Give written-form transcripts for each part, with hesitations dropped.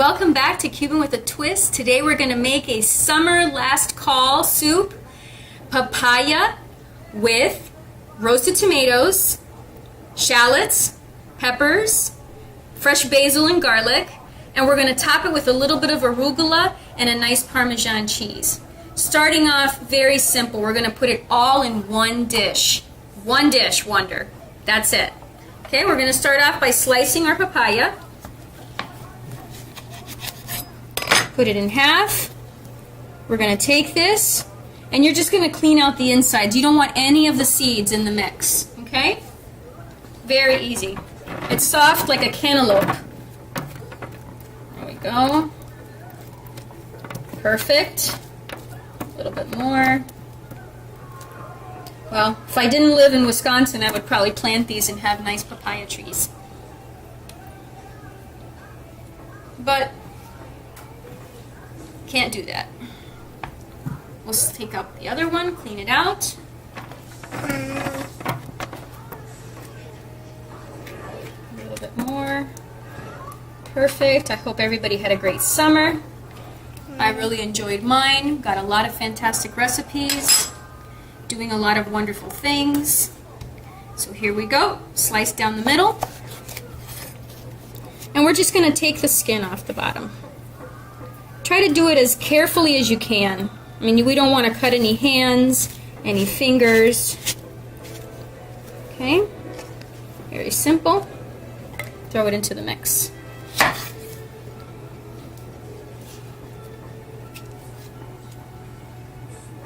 Welcome back to Cuban with a Twist. Today we're going to make a summer last call soup, papaya with roasted tomatoes, shallots, peppers, fresh basil and garlic, and we're going to top it with a little bit of arugula and a nice Parmesan cheese. Starting off very simple, we're going to put it all in one dish. One dish wonder. That's it. Okay, we're going to start off by slicing our papaya. Put it in half. We're going to take this, and you're just going to clean out the insides. You don't want any of the seeds in the mix, okay? Very easy. It's soft like a cantaloupe. There we go. Perfect. A little bit more. Well, if I didn't live in Wisconsin, I would probably plant these and have nice papaya trees. But can't do that. We'll take up the other one, clean it out. A little bit more. Perfect. I hope everybody had a great summer. I really enjoyed mine. Got a lot of fantastic recipes. Doing a lot of wonderful things. So here we go. Slice down the middle. And we're just going to take the skin off the bottom. Try to do it as carefully as you can. I mean, we don't want to cut any hands, any fingers. Okay? Very simple. Throw it into the mix.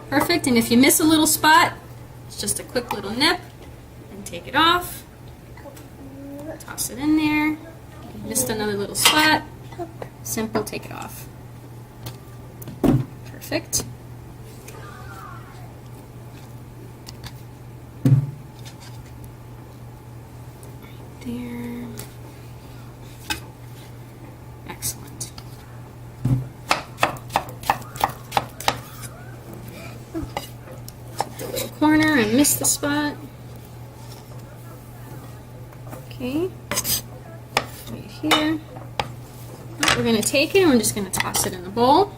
Perfect, and if you miss a little spot, it's just a quick little nip and take it off. Toss it in there. You missed another little spot. Simple, take it off. Perfect. Right there. Excellent. Take the little corner and miss the spot. Okay. Right here. We're going to take it and we're just going to toss it in the bowl.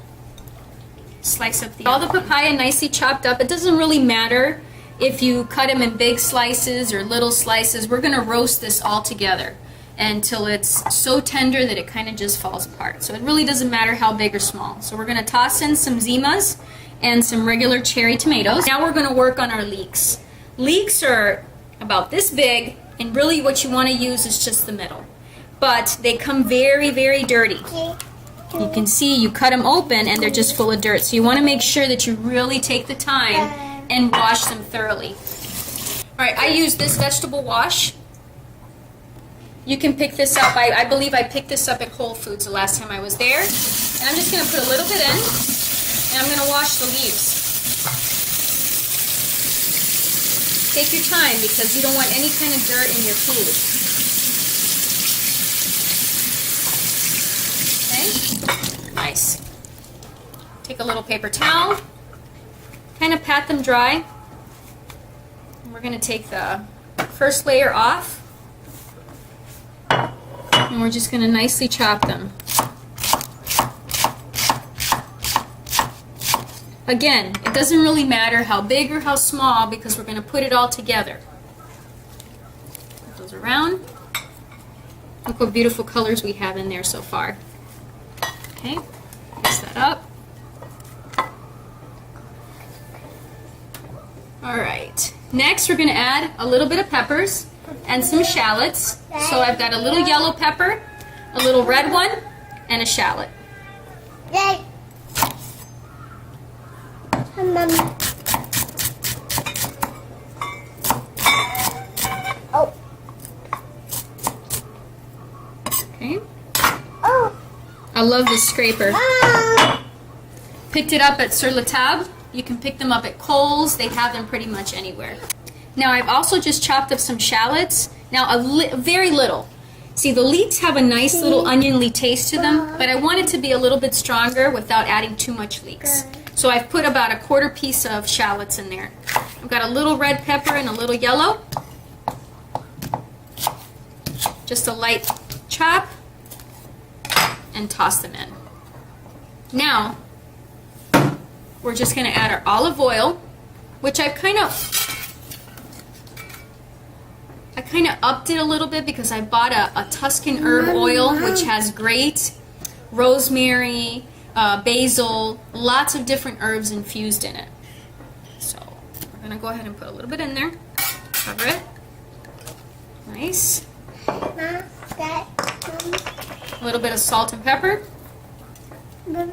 Slice up all the papaya nicely chopped up. It doesn't really matter if you cut them in big slices or little slices. We're going to roast this all together until it's so tender that it kind of just falls apart. So it really doesn't matter how big or small. So we're going to toss in some zimas and some regular cherry tomatoes. Now we're going to work on our leeks. Leeks are about this big, and really what you want to use is just the middle. But they come very, very dirty. You can see you cut them open and they're just full of dirt. So you want to make sure that you really take the time and wash them thoroughly. Alright, I use this vegetable wash. You can pick this up. I believe I picked this up at Whole Foods the last time I was there. And I'm just going to put a little bit in and I'm going to wash the leaves. Take your time because you don't want any kind of dirt in your food. Nice. Take a little paper towel, kind of pat them dry. And we're going to take the first layer off, and we're just going to nicely chop them. Again, it doesn't really matter how big or how small because we're going to put it all together. Put those around. Look what beautiful colors we have in there so far. Okay, mix that up. Alright, next we're going to add a little bit of peppers and some shallots. So I've got a little yellow pepper, a little red one, and a shallot. Okay. I love this scraper. Picked it up at Sur La Table. You can pick them up at Kohl's. They have them pretty much anywhere. Now I've also just chopped up some shallots. Now very little. See, the leeks have a nice little onionly taste to them, but I want it to be a little bit stronger without adding too much leeks. So I've put about a quarter piece of shallots in there. I've got a little red pepper and a little yellow. Just a light chop. and toss them in. Now, we're just going to add our olive oil, which I've kind of upped it a little bit because I bought a Tuscan herb oil, which has great rosemary, basil, lots of different herbs infused in it. So we're going to go ahead and put a little bit in there. Cover it. Nice. A little bit of salt and pepper. Let's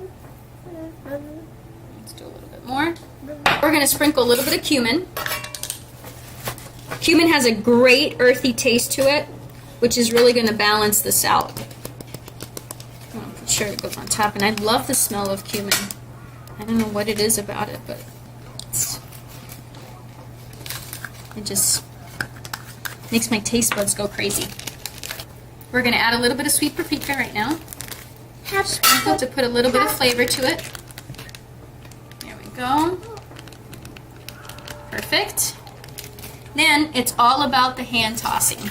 do a little bit more. We're going to sprinkle a little bit of cumin. Cumin has a great earthy taste to it, which is really going to balance this out. I'm going to put sure it goes on top, and I love the smell of cumin. I don't know what it is about it, but it just makes my taste buds go crazy. We're going to add a little bit of sweet paprika right now. Sprinkle to put a little bit of flavor to it. There we go. Perfect. Then it's all about the hand tossing.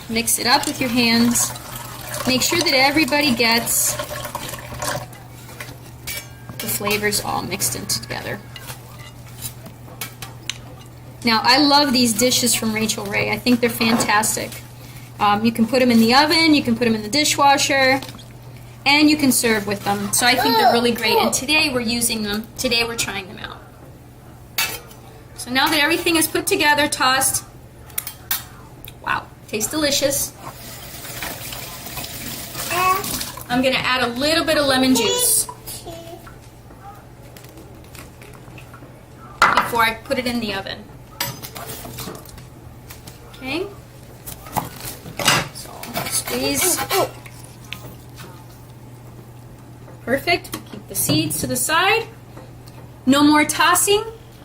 Mix it up with your hands. Make sure that everybody gets the flavors all mixed in together. Now, I love these dishes from Rachel Ray. I think they're fantastic. You can put them in the oven, you can put them in the dishwasher, and you can serve with them. So I think they're really great. And today we're using them. Today we're trying them out. So now that everything is put together, tossed, wow, tastes delicious. I'm going to add a little bit of lemon juice before I put it in the oven. Okay. So squeeze. Perfect. Keep the seeds to the side. No more tossing.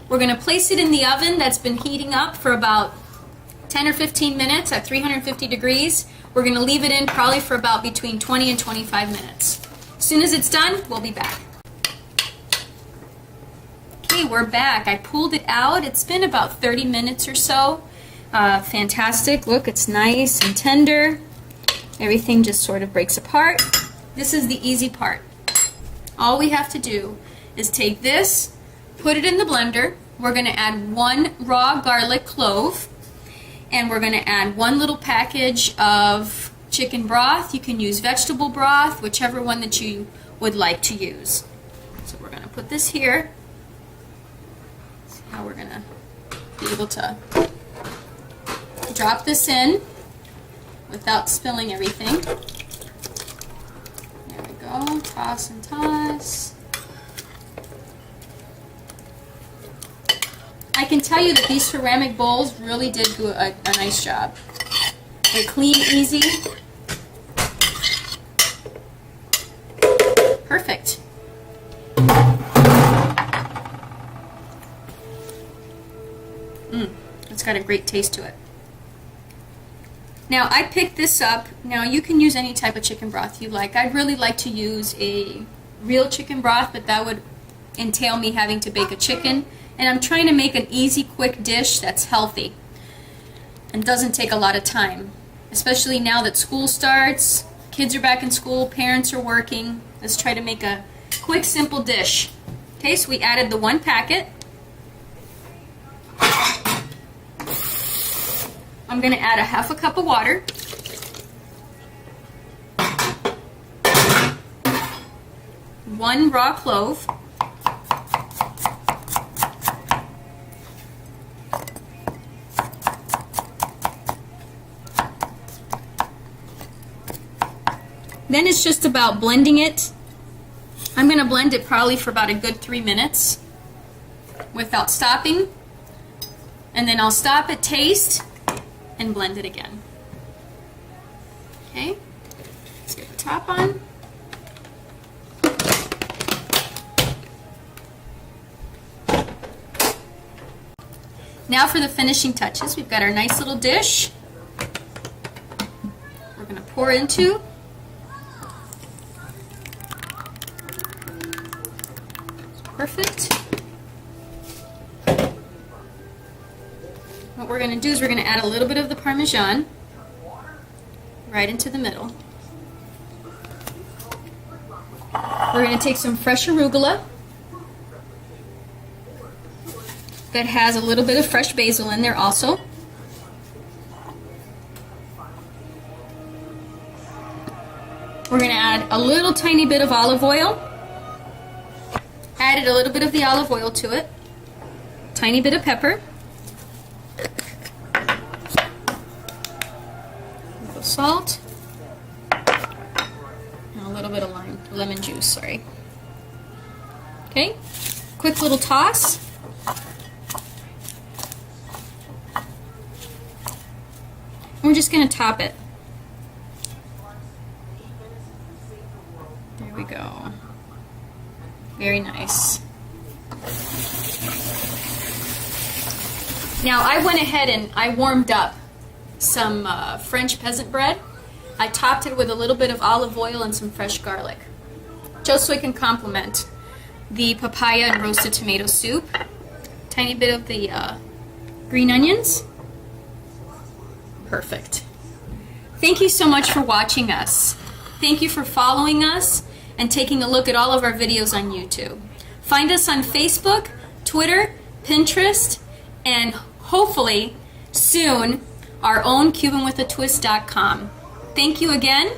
We're going to place it in the oven that's been heating up for about 10 or 15 minutes at 350 degrees. We're going to leave it in probably for about between 20 and 25 minutes. As soon as it's done, we'll be back. Okay, we're back. I pulled it out. It's been about 30 minutes or so. Fantastic. Look, it's nice and tender. Everything just sort of breaks apart. This is the easy part. All we have to do is take this, put it in the blender. We're going to add 1 raw garlic clove, and we're going to add 1 little package of chicken broth. You can use vegetable broth, whichever one that you would like to use. So we're going to put this here. See how we're going to be able to drop this in without spilling everything. There we go. Toss and toss. I can tell you that these ceramic bowls really did do a nice job. They're clean, easy. Perfect. It's got a great taste to it. Now, I picked this up. Now, you can use any type of chicken broth you like. I'd really like to use a real chicken broth, but that would entail me having to bake a chicken. And I'm trying to make an easy, quick dish that's healthy and doesn't take a lot of time, especially now that school starts, kids are back in school, parents are working. Let's try to make a quick, simple dish. Okay, so we added the 1 packet. I'm going to add a 1/2 cup of water. One raw clove. Then it's just about blending it. I'm going to blend it probably for about a good 3 minutes without stopping. And then I'll stop it, taste, and blend it again. Okay, let's get the top on. Now for the finishing touches. We've got our nice little dish. We're going to pour into. Perfect. What we're going to do is we're going to add a little bit of the Parmesan right into the middle. We're going to take some fresh arugula that has a little bit of fresh basil in there also. We're going to add a little tiny bit of olive oil. Added a little bit of the olive oil to it. Tiny bit of pepper. A little salt. And a little bit of lemon juice, sorry. Okay, quick little toss. And we're just going to top it. There we go. Very nice. Now I went ahead and I warmed up some French peasant bread. I topped it with a little bit of olive oil and some fresh garlic, just so it can complement the papaya and roasted tomato soup. Tiny bit of the green onions. Perfect. Thank you so much for watching us. Thank you for following us and taking a look at all of our videos on YouTube. Find us on Facebook, Twitter, Pinterest, and hopefully soon our own CubanWithATwist.com. Thank you again.